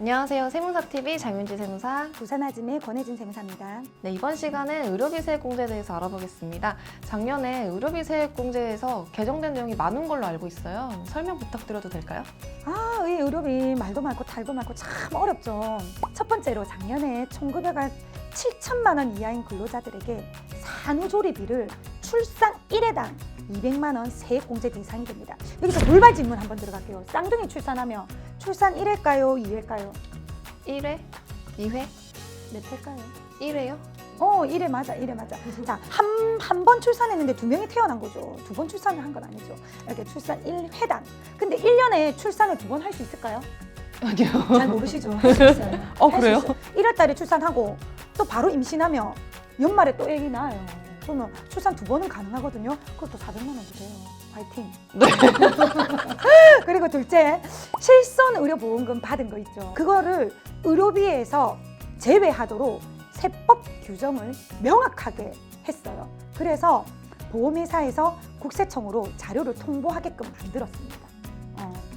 안녕하세요. 세무사TV 장윤지 세무사. 부산아짐의 권혜진 세무사입니다. 네, 이번 시간은 의료비 세액공제에 대해서 알아보겠습니다. 작년에 의료비 세액공제에서 개정된 내용이 많은 걸로 알고 있어요. 설명 부탁드려도 될까요? 이 의료비 말도 많고 탈도 많고 참 어렵죠. 첫 번째로 작년에 총급여가 7천만 원 이하인 근로자들에게 산후조리비를 출산 1회당 200만 원 세액공제 대상이 됩니다. 여기서 돌발 질문 한번 들어갈게요. 쌍둥이 출산하면 출산 1회일까요? 2회일까요? 1회? 2회? 몇 회일까요? 1회요? 1회 맞아, 1회 맞아. 자, 한 번 출산했는데 2명이 태어난 거죠. 2번 출산을 한 건 아니죠. 이렇게 출산 1회당. 근데 1년에 출산을 2번 할 수 있을까요? 아니요. 잘 모르시죠? 할 수 있어요. 그래요? 1월 달에 출산하고 또 바로 임신하면 연말에 또 애기 낳아요. 그러면 출산 2번은 가능하거든요. 그것도 400만 원도 돼요. 화이팅. 네. 그리고 둘째, 실손 의료보험금 받은 거 있죠. 그거를 의료비에서 제외하도록 세법 규정을 명확하게 했어요. 그래서 보험회사에서 국세청으로 자료를 통보하게끔 만들었습니다.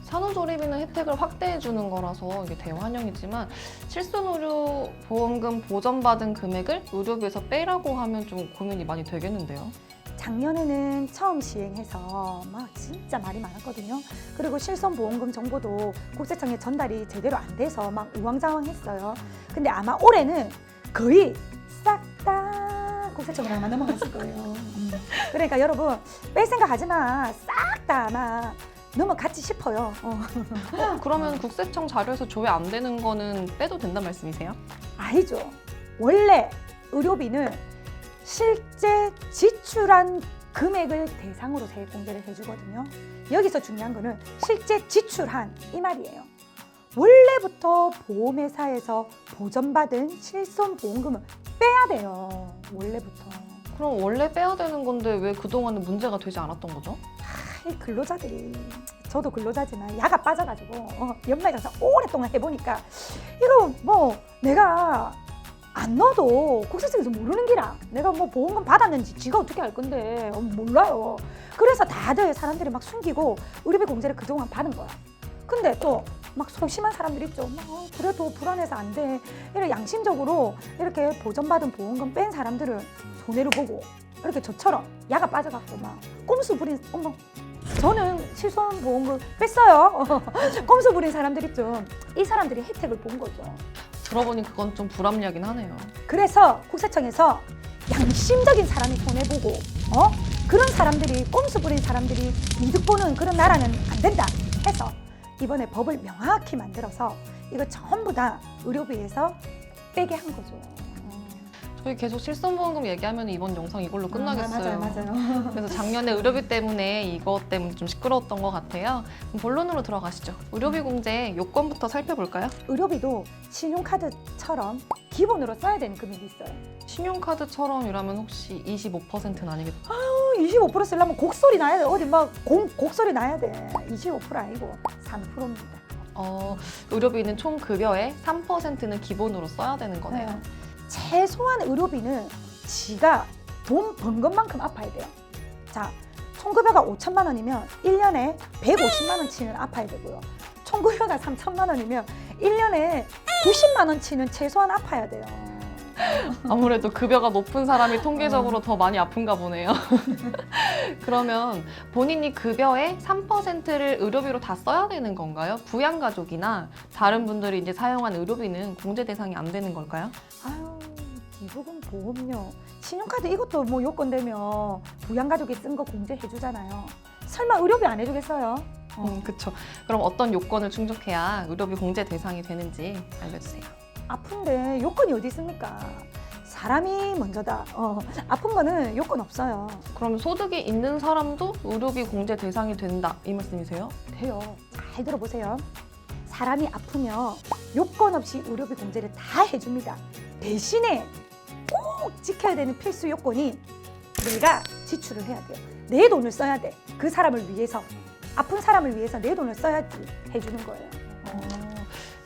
산후조리비는 혜택을 확대해 주는 거라서 이게 대환영이지만 실손의료보험금 보전받은 금액을 의료비에서 빼라고 하면 좀 고민이 많이 되겠는데요. 작년에는 처음 시행해서 막 진짜 말이 많았거든요. 그리고 실손보험금 정보도 국세청에 전달이 제대로 안 돼서 막 우왕좌왕했어요. 근데 아마 올해는 거의 싹 다 국세청으로 아마 넘어갔을 거예요. 그러니까 여러분 뺄 생각 하지 마. 싹 다 아마 넘어갔지 싶어요. 그러면 국세청 자료에서 조회 안 되는 거는 빼도 된다는 말씀이세요? 아니죠. 원래 의료비는 실제 지출한 금액을 대상으로 세액공제를 해주거든요. 여기서 중요한 거는 실제 지출한 이 말이에요. 원래부터 보험회사에서 보전받은 실손보험금은 빼야 돼요. 원래부터. 그럼 원래 빼야 되는 건데 왜 그동안은 문제가 되지 않았던 거죠? 이 근로자들이, 저도 근로자지만 야가 빠져가지고 연말정산 오랫동안 해보니까 이거 뭐 내가 안 넣어도 국세청에서 모르는 기라. 내가 뭐 보험금 받았는지 지가 어떻게 알 건데 몰라요. 그래서 다들 사람들이 막 숨기고 의료비 공제를 그동안 받은 거야. 근데 또 막 소심한 사람들 있죠. 그래도 불안해서 안 돼. 이렇게 양심적으로 이렇게 보전받은 보험금 뺀 사람들은 손해를 보고 이렇게 저처럼 야가 빠져갖고 막 꼼수 부린 저는 실손보험금 뺐어요. 꼼수 부린 사람들 있죠. 이 사람들이 혜택을 본 거죠. 들어보니 그건 좀 불합리하긴 하네요. 그래서 국세청에서 양심적인 사람이 손해보고 그런 사람들이 꼼수 부린 사람들이 이득 보는 그런 나라는 안 된다 해서 이번에 법을 명확히 만들어서 이거 전부 다 의료비에서 빼게 한 거죠. 저희 계속 실손보험금 얘기하면 이번 영상 이걸로 끝나겠어요. 맞아요. 그래서 작년에 의료비 때문에 이것 때문에 좀 시끄러웠던 것 같아요. 그럼 본론으로 들어가시죠. 의료비 공제 요건부터 살펴볼까요? 의료비도 신용카드처럼 기본으로 써야 되는 금액이 있어요. 신용카드처럼이라면 혹시 25%는 아니겠죠? 25% 쓰려면 곡소리 나야 돼. 어디 막 곡소리 나야 돼. 25% 아니고 3%입니다. 의료비는 총 급여의 3%는 기본으로 써야 되는 거네요. 네. 최소한 의료비는 지가 돈 번 것만큼 아파야 돼요. 자, 총급여가 5천만 원이면 1년에 150만 원치는 아파야 되고요. 총급여가 3천만 원이면 1년에 90만 원치는 최소한 아파야 돼요. 아무래도 급여가 높은 사람이 통계적으로 더 많이 아픈가 보네요. 그러면 본인이 급여의 3%를 의료비로 다 써야 되는 건가요? 부양가족이나 다른 분들이 이제 사용한 의료비는 공제 대상이 안 되는 걸까요? 기부금, 보험료, 신용카드 이것도 뭐 요건 되면 부양가족이 쓴 거 공제해주잖아요. 설마 의료비 안 해주겠어요? 그렇죠. 그럼 어떤 요건을 충족해야 의료비 공제 대상이 되는지 알려주세요. 아픈데 요건이 어디 있습니까? 사람이 먼저다. 아픈 거는 요건 없어요. 그럼 소득이 있는 사람도 의료비 공제 대상이 된다 이 말씀이세요? 돼요. 잘 들어보세요. 사람이 아프면 요건 없이 의료비 공제를 다 해줍니다. 대신에 꼭 지켜야 되는 필수 요건이 내가 지출을 해야 돼요. 내 돈을 써야 돼. 그 사람을 위해서. 아픈 사람을 위해서 내 돈을 써야지 해주는 거예요.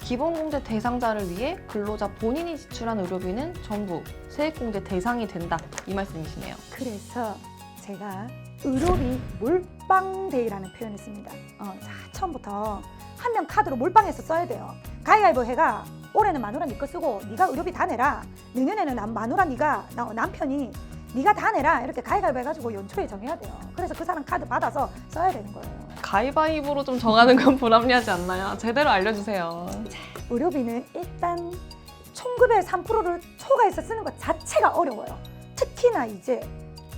기본공제 대상자를 위해 근로자 본인이 지출한 의료비는 전부 세액공제 대상이 된다 이 말씀이시네요. 그래서 제가 의료비 몰빵데이라는 표현을 씁니다. 처음부터 한 명 카드로 몰빵해서 써야 돼요. 가위바위보 해가 올해는 마누라 네 거 쓰고 네가 의료비 다 내라. 내년에는 마누라 네가 남편이 네가 다 내라. 이렇게 가위바위보 해가지고 연초에 정해야 돼요. 그래서 그 사람 카드 받아서 써야 되는 거예요. 가위바위보로 좀 정하는 건 불합리하지 않나요? 제대로 알려주세요. 의료비는 일단 총급의 3%를 초과해서 쓰는 것 자체가 어려워요. 특히나 이제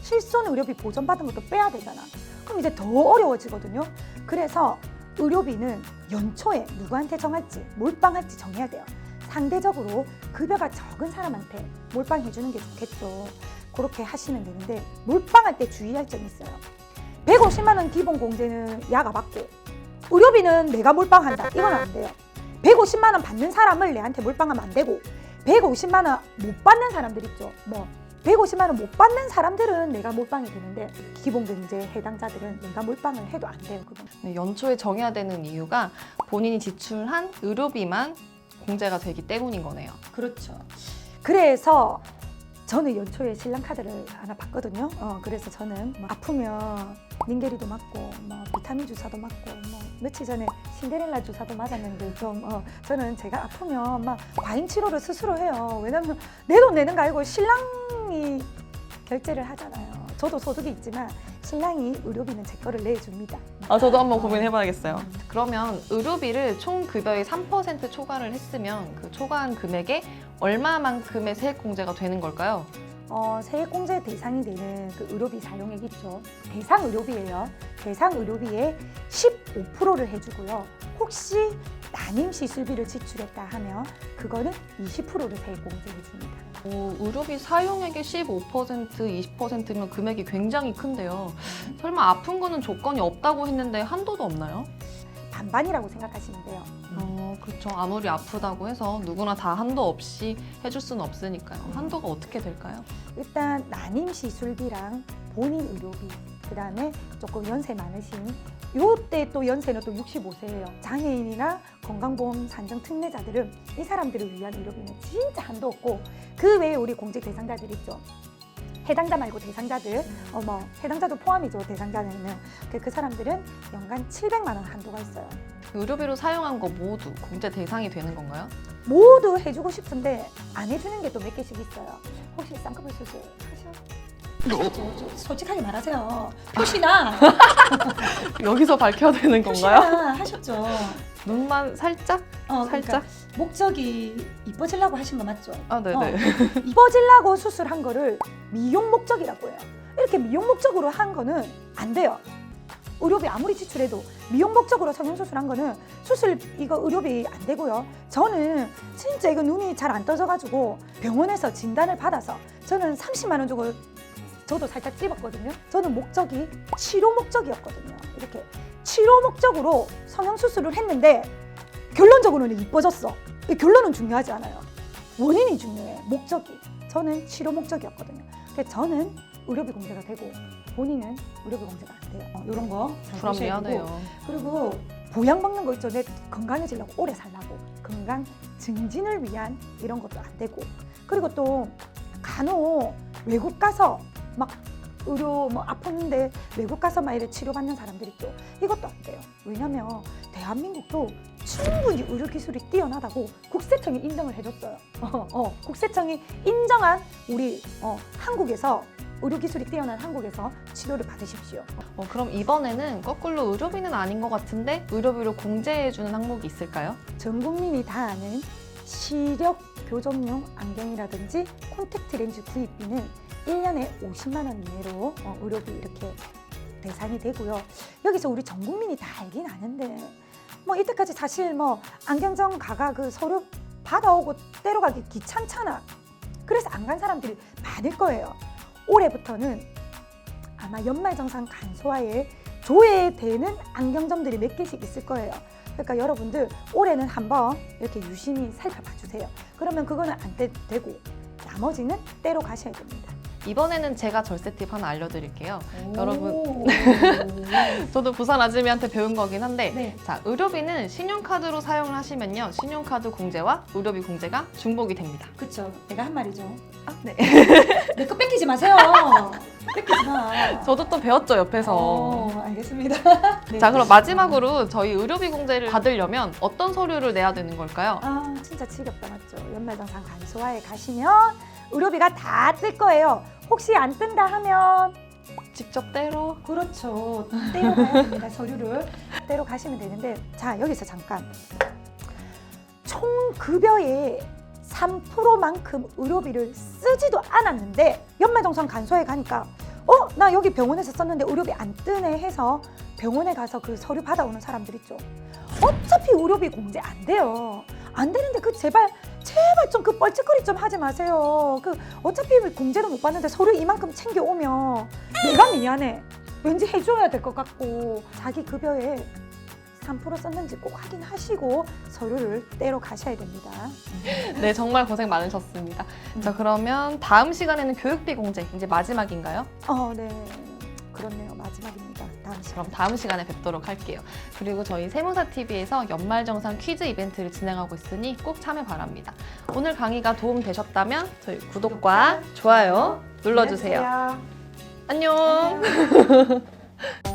실손 의료비 보전받은 것도 빼야 되잖아. 그럼 이제 더 어려워지거든요. 그래서 의료비는 연초에 누구한테 정할지 몰빵할지 정해야 돼요. 상대적으로 급여가 적은 사람한테 몰빵해주는 게 좋겠죠. 그렇게 하시면 되는데 몰빵할 때 주의할 점이 있어요. 150만 원 기본 공제는 야가 받고 의료비는 내가 몰빵한다. 이건 안 돼요. 150만 원 받는 사람을 내한테 몰빵하면 안 되고 150만 원 못 받는 사람들 있죠. 150만 원 못 받는 사람들은 내가 몰빵이 되는데 기본 공제 해당자들은 내가 몰빵을 해도 안 돼요. 그건. 네, 연초에 정해야 되는 이유가 본인이 지출한 의료비만 공제가 되기 때문인 거네요. 그렇죠. 그래서 저는 연초에 신랑 카드를 하나 받거든요. 그래서 저는 아프면 링게리도 맞고 비타민 주사도 맞고 며칠 전에 신데렐라 주사도 맞았는데 저는 제가 아프면 막 과잉 치료를 스스로 해요. 왜냐면 내 돈 내는 거 아니고 신랑이 결제를 하잖아요. 저도 소득이 있지만 신랑이 의료비는 제 거를 내줍니다. 저도 한번 고민해봐야겠어요. 그러면 의료비를 총 급여의 3% 초과를 했으면 그 초과한 금액에 얼마만큼의 세액 공제가 되는 걸까요? 세액 공제 대상이 되는 그 의료비 사용액 있죠. 대상 의료비예요. 대상 의료비의 15%를 해주고요. 혹시 난임 시술비를 지출했다 하면 그거는 20%를 세액 공제해 줍니다. 의료비 사용액의 15%, 20%면 금액이 굉장히 큰데요. 설마 아픈 거는 조건이 없다고 했는데 한도도 없나요? 반반이라고 생각하시면 돼요. 그렇죠. 아무리 아프다고 해서 누구나 다 한도 없이 해줄 수는 없으니까요. 한도가 어떻게 될까요? 일단 난임 시술비랑 본인 의료비, 그다음에 조금 연세 많으신 요때 또 연세는 또 65세예요. 장애인이나 건강보험 산정 특례자들은 이 사람들을 위한 의료비는 진짜 한도 없고 그 외에 우리 공직 대상자들 있죠. 해당자 말고 대상자들, 해당자도 포함이죠. 대상자는 그 사람들은 연간 700만 원 한도가 있어요. 의료비로 사용한 거 모두 공제 대상이 되는 건가요? 모두 해주고 싶은데 안 해주는 게 또 몇 개씩 있어요. 혹시 쌍꺼풀 수술 하셔? 솔직하게 말하세요. 표시나 여기서 밝혀야 되는 건가요? 표시나 하셨죠. 눈만 살짝? 살짝? 그러니까 목적이 이뻐지려고 하신 거 맞죠? 네네. 이뻐지려고 수술한 거를 미용 목적이라고 해요. 이렇게 미용 목적으로 한 거는 안 돼요. 의료비 아무리 지출해도 미용 목적으로 성형수술한 거는 이거 의료비 안 되고요. 저는 진짜 이거 눈이 잘 안 떠져가지고 병원에서 진단을 받아서 저는 30만 원 주고 저도 살짝 찝었거든요. 저는 목적이 치료 목적이었거든요. 이렇게 치료 목적으로 성형수술을 했는데 결론적으로는 이뻐졌어. 이 결론은 중요하지 않아요. 원인이 중요해. 목적이. 저는 치료 목적이었거든요. 그래서 저는 의료비 공제가 되고 본인은 의료비 공제가 안 돼요. 이런 거 잘 보셔야 되고. 불합리하네요. 그리고 보약 먹는 거 있죠. 내 건강해지려고 오래 살라고. 건강 증진을 위한 이런 것도 안 되고. 그리고 또 간혹 외국 가서 막 의료 아팠는데 외국 가서 막 이렇게 치료받는 사람들 있죠. 이것도 안 돼요. 왜냐면 대한민국도 충분히 의료 기술이 뛰어나다고 국세청이 인정을 해줬어요. 국세청이 인정한 우리 한국에서 의료 기술이 뛰어난 한국에서 치료를 받으십시오. 그럼 이번에는 거꾸로 의료비는 아닌 것 같은데 의료비로 공제해주는 항목이 있을까요? 전 국민이 다 아는 시력 교정용 안경이라든지 콘택트 렌즈 구입비는 1년에 50만 원 이내로 의료비 이렇게 대상이 되고요. 여기서 우리 전 국민이 다 알긴 아는데 이때까지 사실 안경점 가가 그 서류 받아오고 때려가기 귀찮잖아. 그래서 안 간 사람들이 많을 거예요. 올해부터는 아마 연말정산 간소화에 조회되는 안경점들이 몇 개씩 있을 거예요. 그러니까 여러분들 올해는 한번 이렇게 유심히 살펴봐 주세요. 그러면 그거는 안 되고 나머지는 때로 가셔야 됩니다. 이번에는 제가 절세 팁 하나 알려드릴게요. 여러분, 저도 부산 아줌이한테 배운 거긴 한데 네. 자, 의료비는 신용카드로 사용을 하시면요. 신용카드 공제와 의료비 공제가 중복이 됩니다. 그쵸. 내가 한 말이죠. 네. 내 거 뺏기지 마세요. 뺏기지 마. 저도 또 배웠죠, 옆에서. 알겠습니다. 네. 자, 그럼 마지막으로 저희 의료비 공제를 받으려면 어떤 서류를 내야 되는 걸까요? 아, 진짜 지겹다, 맞죠? 연말정산 간소화에 가시면 의료비가 다 뜰 거예요. 혹시 안 뜬다 하면 직접 떼러? 그렇죠. 떼러 가야 됩니다. 서류를 떼러 가시면 되는데, 자, 여기서 잠깐. 총 급여의 3%만큼 의료비를 쓰지도 않았는데 연말정산 간소화에 가니까 나 여기 병원에서 썼는데 의료비 안 뜨네 해서 병원에 가서 그 서류 받아오는 사람들 있죠. 어차피 의료비 공제 안 돼요. 안 되는데 그 제발 좀 그 뻘짓거리 좀 하지 마세요. 그 어차피 공제도 못 받는데 서류 이만큼 챙겨오면 내가 미안해. 왠지 해줘야 될 것 같고 자기 급여에 3% 썼는지 꼭 확인하시고 서류를 떼러 가셔야 됩니다. 네, 정말 고생 많으셨습니다. 자, 그러면 다음 시간에는 교육비 공제 이제 마지막인가요? 네. 그렇네요. 마지막입니다. 다음 시간. 그럼 다음 시간에 뵙도록 할게요. 그리고 저희 세무사TV에서 연말정산 퀴즈 이벤트를 진행하고 있으니 꼭 참여 바랍니다. 오늘 강의가 도움 되셨다면 저희 구독과 좋아요 눌러주세요. 안녕하세요. 안녕.